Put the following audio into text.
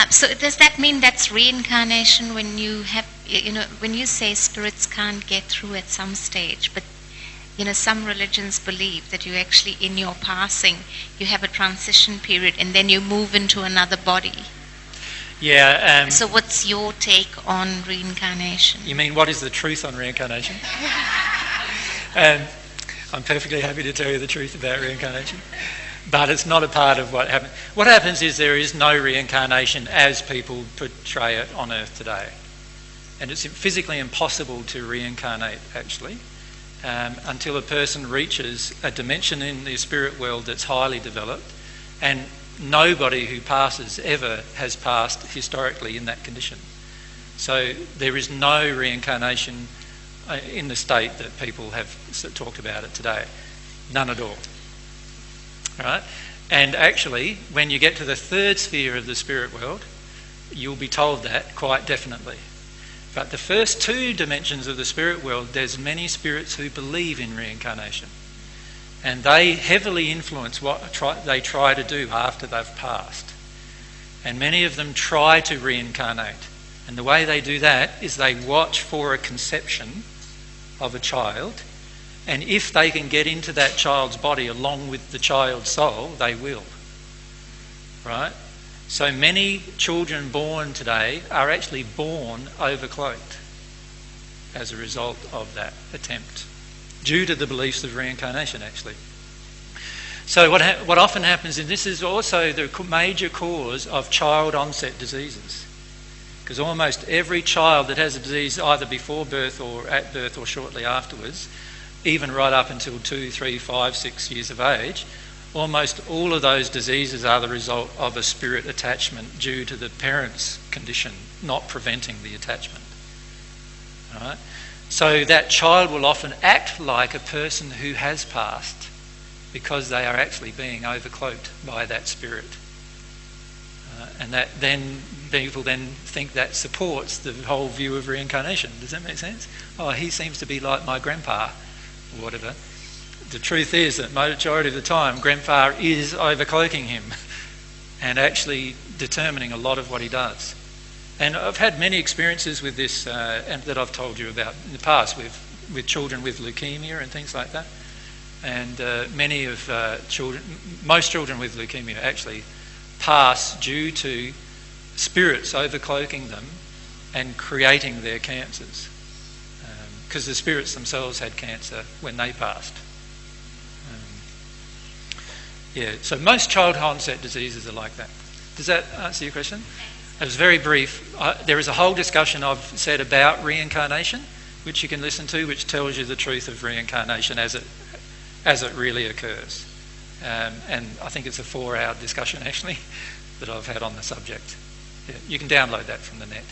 So does that mean that's reincarnation when you have, when you say spirits can't get through at some stage, but some religions believe that you actually, in your passing, you have a transition period and then you move into another body. Yeah. So what's your take on reincarnation? You mean what is the truth on reincarnation? I'm perfectly happy to tell you the truth about reincarnation. But it's not a part of what happens. What happens is there is no reincarnation as people portray it on Earth today. And it's physically impossible to reincarnate, actually, until a person reaches a dimension in the spirit world that's highly developed, and nobody who passes ever has passed historically in that condition. So there is no reincarnation in the state that people have talked about it today. None at all. Right? And actually, when you get to the third sphere of the spirit world, you'll be told that quite definitely. But the first two dimensions of the spirit world, there's many spirits who believe in reincarnation. And they heavily influence what they try to do after they've passed. And many of them try to reincarnate. And the way they do that is they watch for a conception of a child, and if they can get into that child's body along with the child's soul, they will. Right? So many children born today are actually born overcloaked as a result of that attempt, due to the beliefs of reincarnation, actually. So what often happens, and this is also the major cause of child onset diseases, because almost every child that has a disease either before birth or at birth or shortly afterwards, even right up until 2, 3, 5, 6 years of age, almost all of those diseases are the result of a spirit attachment due to the parent's condition not preventing the attachment. Right? So that child will often act like a person who has passed because they are actually being overcloaked by that spirit. And that then people then think that supports the whole view of reincarnation. Does that make sense? Oh, he seems to be like my grandpa, or whatever. The truth is that majority of the time, grandpa is overcloaking him and actually determining a lot of what he does. And I've had many experiences with this, and that I've told you about in the past, with children with leukemia and things like that. And most children with leukemia actually pass due to spirits overcloaking them and creating their cancers, because the spirits themselves had cancer when they passed. So most child onset diseases are like that. Does that answer your question? It was very brief. There is a whole discussion I've said about reincarnation, which you can listen to, which tells you the truth of reincarnation as it really occurs. And I think it's a 4-hour discussion actually that I've had on the subject. Yeah, you can download that from the net.